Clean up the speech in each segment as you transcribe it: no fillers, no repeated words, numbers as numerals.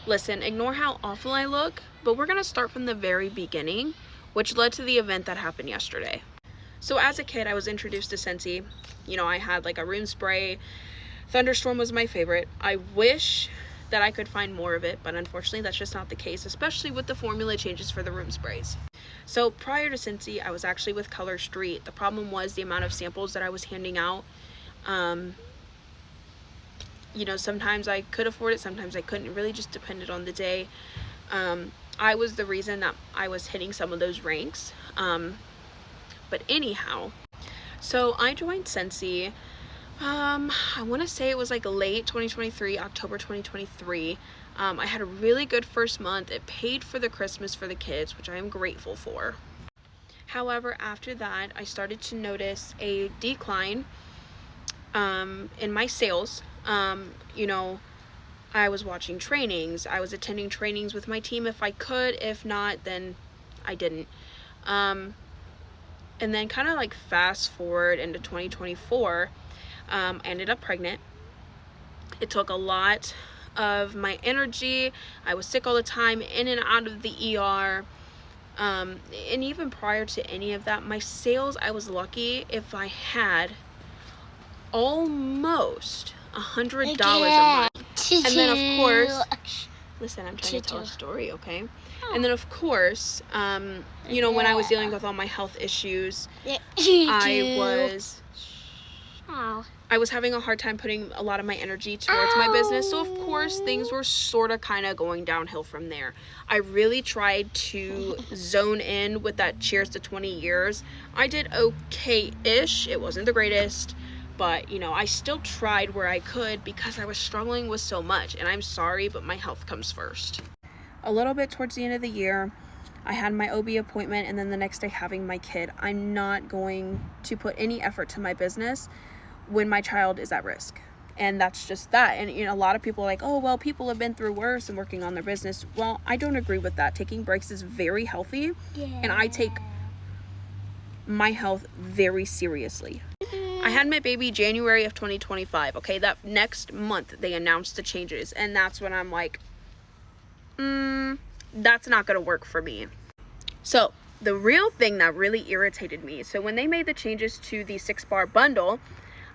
Listen, ignore how awful I look, but we're gonna start from the very beginning, which led to the event that happened yesterday. So as a kid, I was introduced to Scentsy. You know, I had like a room spray. Thunderstorm was my favorite. I wish that I could find more of it, but unfortunately that's just not the case, especially with the formula changes for the room sprays. So prior to Scentsy, I was actually with Color Street. The problem was the amount of samples that I was handing out. You know, sometimes I could afford it, sometimes I couldn't. It really just depended on the day. I was the reason that I was hitting some of those ranks. But anyhow, so I joined Scentsy. I want to say it was like late 2023, October 2023. I had a really good first month. It paid for the Christmas for the kids, which I am grateful for. However, after that, I started to notice a decline in my sales. You know, I was watching trainings. I was attending trainings with my team if I could. If not, then I didn't. And then kind of like fast forward into 2024, I ended up pregnant. It took a lot of my energy. I was sick all the time, in and out of the ER. And even prior to any of that, my sales, I was lucky if I had almost $100 a month. And then of course, listen, I'm trying to tell a story, okay? And then of course, you know, when I was dealing with all my health issues, I was having a hard time putting a lot of my energy towards my business. So of course things were sort of kind of going downhill from there. I really tried to zone in with that cheers to 20 years. I did okay-ish. It wasn't the greatest, but you know, I still tried where I could because I was struggling with so much, and I'm sorry, but my health comes first. A little bit towards the end of the year, I had my OB appointment, and then the next day having my kid. I'm not going to put any effort to my business when my child is at risk. And that's just that. And you know, a lot of people are like, oh, well, people have been through worse and working on their business. Well, I don't agree with that. Taking breaks is very healthy, and I take my health very seriously. I had my baby January of 2025, okay? That next month, they announced the changes, and that's when I'm like, that's not gonna work for me. So the real thing that really irritated me, so when they made the changes to the 6-bar bundle,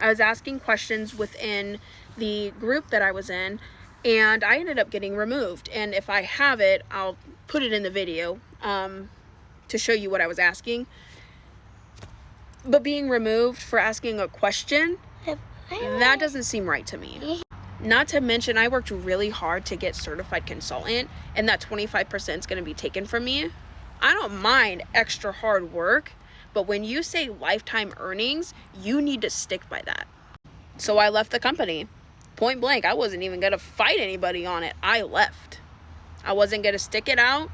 I was asking questions within the group that I was in, and I ended up getting removed. And if I have it, I'll put it in the video to show you what I was asking. But being removed for asking a question, that doesn't seem right to me. Not to mention, I worked really hard to get certified consultant, and that 25% is going to be taken from me. I don't mind extra hard work, but when you say lifetime earnings, you need to stick by that. So I left the company. Point blank, I wasn't even going to fight anybody on it. I left. I wasn't going to stick it out,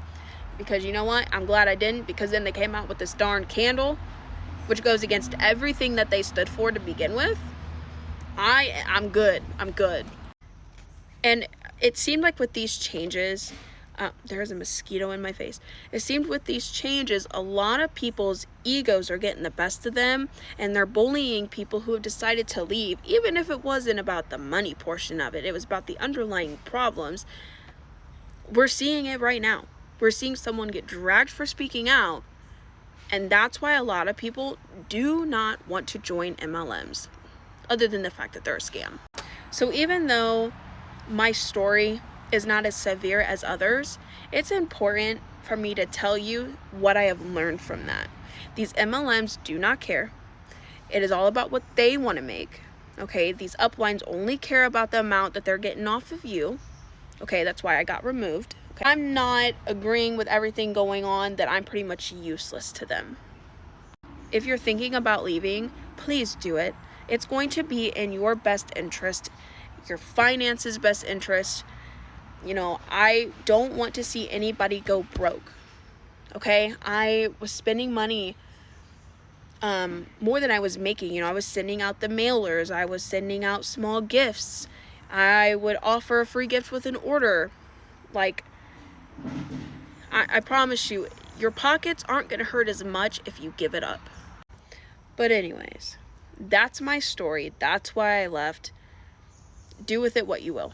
because you know what? I'm glad I didn't, because then they came out with this darn candle, which goes against everything that they stood for to begin with. I'm good. I'm good. And it seemed like with these changes, there's a mosquito in my face. It seemed with these changes, a lot of people's egos are getting the best of them, and they're bullying people who have decided to leave, even if it wasn't about the money portion of it. It was about the underlying problems. We're seeing it right now. We're seeing someone get dragged for speaking out, and that's why a lot of people do not want to join MLMs, other than the fact that they're a scam. So even though my story is not as severe as others, it's important for me to tell you what I have learned from that. These MLMs do not care. It is all about what they want to make. Okay, these uplines only care about the amount that they're getting off of you. Okay, that's why I got removed. Okay? I'm not agreeing with everything going on, that I'm pretty much useless to them. If you're thinking about leaving, please do it. It's going to be in your best interest, your finances' best interest. You know, I don't want to see anybody go broke. Okay, I was spending money more than I was making. You know, I was sending out the mailers, I was sending out small gifts, I would offer a free gift with an order. Like, I promise you, your pockets aren't going to hurt as much if you give it up. But anyways, that's my story. That's why I left. Do with it what you will.